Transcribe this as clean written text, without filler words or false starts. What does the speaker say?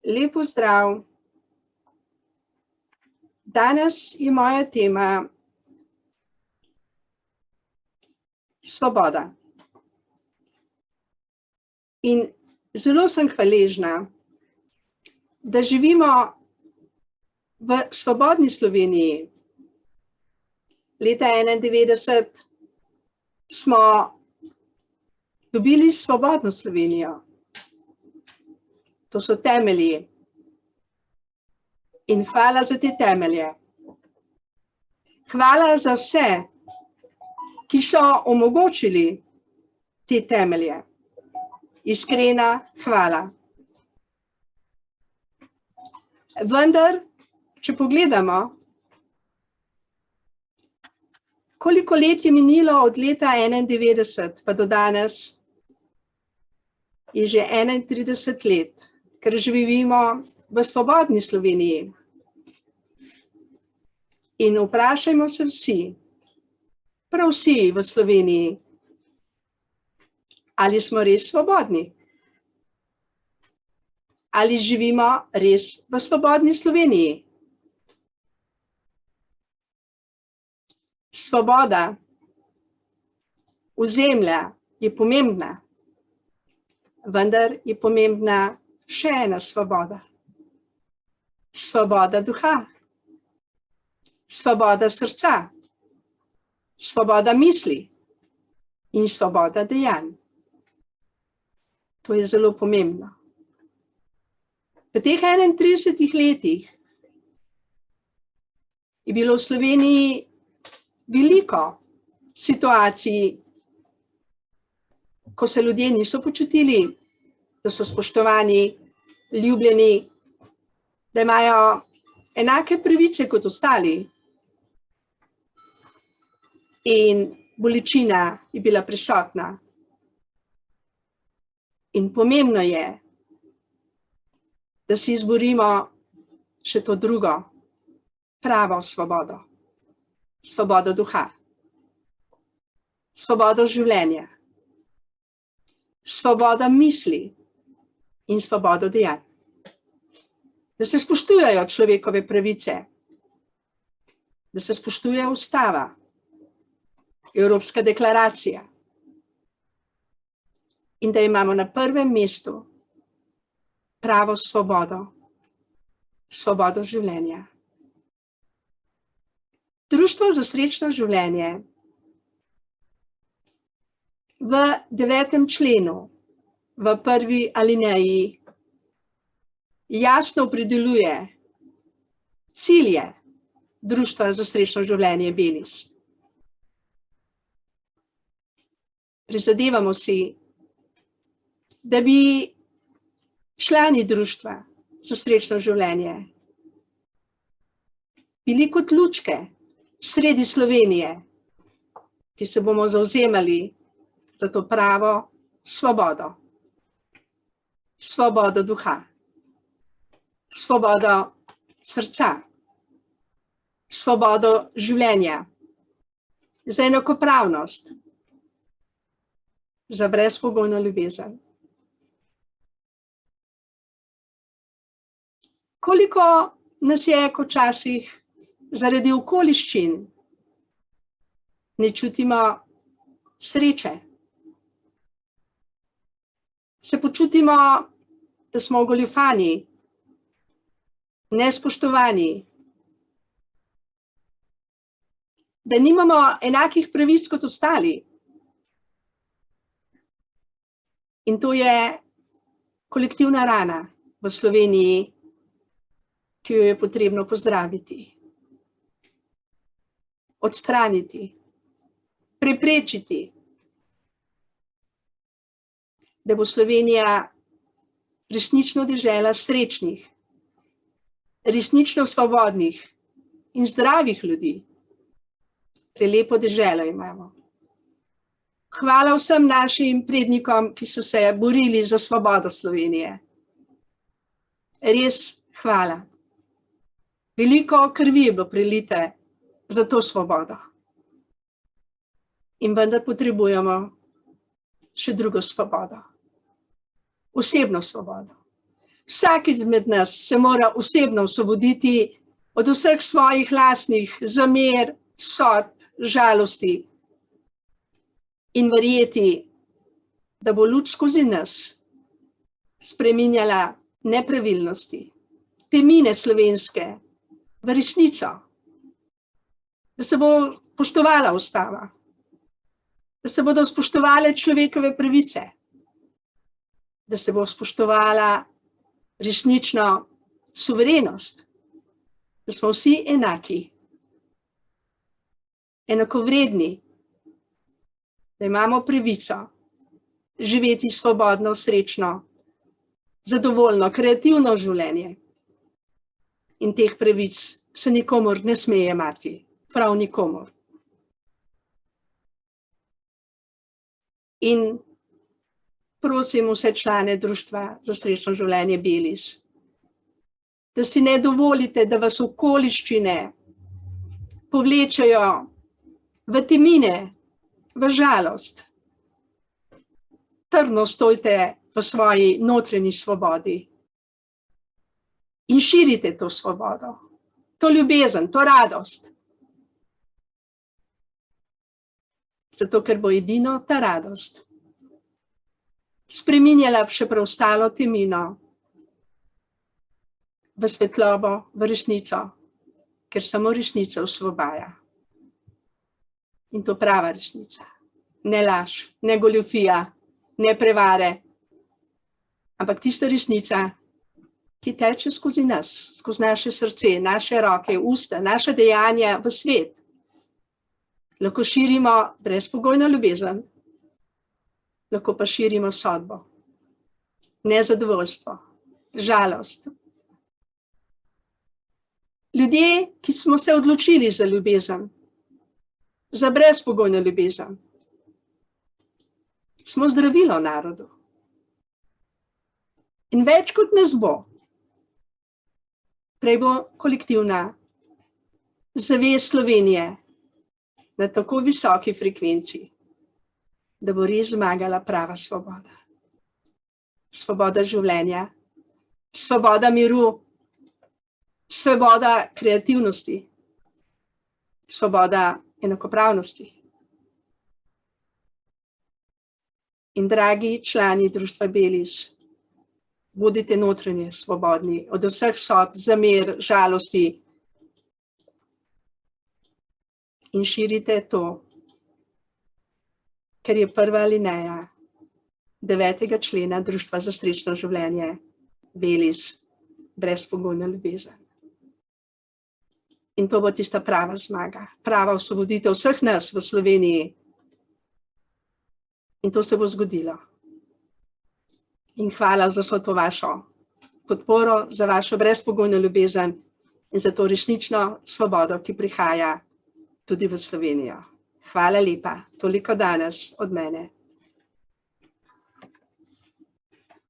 Lep pozdrav. Danes je moja tema svoboda. In zelo sem hvaležna, da živimo v svobodni Sloveniji. Leta 1991 smo dobili svobodno Slovenijo. To so temelji. In hvala za te temelje. Hvala za vse, ki so omogočili te temelje. Iskrena hvala. Vendar, če pogledamo, koliko let je minilo od leta 1991 pa do danes, je že 31 let, ker živimo v svobodni Sloveniji. In vprašajmo se vsi, prav vsi v Sloveniji, ali smo res svobodni? Ali živimo res v svobodni Sloveniji? Svoboda ozemlja je pomembna, vendar je pomembna še ena svoboda. Svoboda duha, svoboda srca, svoboda misli in svoboda dejanj. To je zelo pomembno. V teh 31 letih je bilo v Sloveniji veliko situacij, ko se ljudje niso počutili, da so spoštovani, ljubljeni, da imajo enake pravice kot ostali. In bolečina je bila prisotna. In pomembno je, da si izborimo še to drugo, pravo svobodo. Svobodo duha, svobodo življenja, svobodo misli in svobodo dejanj. Da se spoštujejo človekove pravice, da se spoštuje ustava, Evropska deklaracija in da imamo na prvem mestu pravo svobodo, svobodo življenja. Društvo za srečno življenje v 9. členu, v prvi alineji, jasno opredeljuje cilje Društva za srečno življenje Belis. Prizadevamo si, da bi člani Društva za srečno življenje bili kot lučke sredi Slovenije, ki se bomo zavzemali za to pravo svobodo. Svobodo duha, svobodo srca, svobodo življenja, za enakopravnost, za brezpogojno ljubezen. Koliko nas je, ko včasih zaradi okoliščin ne čutimo sreče. Se počutimo, da smo ogoljufani, nespoštovani, da nimamo enakih pravic kot ostali. In to je kolektivna rana v Sloveniji, ki jo je potrebno pozdraviti, odstraniti, preprečiti, da bo Slovenija resnično dežela srečnih, resnično svobodnih in zdravih ljudi. Prelepo deželo imamo. Hvala vsem našim prednikom, ki so se borili za svobodo Slovenije. Res hvala. Veliko krvi je bilo prelite za to svobodo. In vendar potrebujemo še drugo svobodo. Osebno svobodo. Vsak izmed nas se mora osebno osvoboditi od vseh svojih lastnih zamer, sodb, žalosti in verjeti, da bo luč skozi nas spreminjala nepravilnosti, temine slovenske v resnico, da se bo spoštovala ustava, da se bodo spoštovale človekove pravice, da se bo spoštovala resnično suverenost, da smo vsi enaki, enakovredni, da imamo pravico živeti svobodno, srečno, zadovoljno, kreativno življenje. In teh pravic se nikomur ne sme jemati, prav nikomur. In prosim vse člane Društva za srečno življenje Belis, da si ne dovolite, da vas okoliščine povlečejo v temine, v žalost. Trdno stojte v svoji notranji svobodi in širite to svobodo, to ljubezen, to radost. Zato, ker bo edino ta radost spreminjala še preostalo temino v svetlobo, v resnico, ker samo resnica osvobaja. In to prava resnica. Ne laž, ne goljufija, ne prevare, ampak tista resnica, ki teče skozi nas, skozi naše srce, naše roke, usta, naše dejanja v svet. Lahko širimo brezpogojno ljubezen, lahko pa širimo sodbo, nezadovoljstvo, žalost. Ljudje, ki smo se odločili za ljubezen, za brezpogojno ljubezen, smo zdravilo narodu. In več kot nas bo, prej bo kolektivna zavest Slovenije na tako visoki frekvenci, da bo res zmagala prava svoboda. Svoboda življenja, svoboda miru, svoboda kreativnosti, svoboda enakopravnosti. In dragi člani Društva Belis, bodite notranje svobodni od vseh sodb, zamer, žalosti in širite to, ker je prva alineja 9. člena Društva za srečno življenje Belis, brezpogojna ljubezen. In to bo tista prava zmaga, prava osvoboditev vseh nas v Sloveniji. In to se bo zgodilo. In hvala za vso to vašo podporo, za vašo brezpogojno ljubezen in za to resnično svobodo, ki prihaja tudi v Slovenijo. Hvala lepa, toliko danes od mene.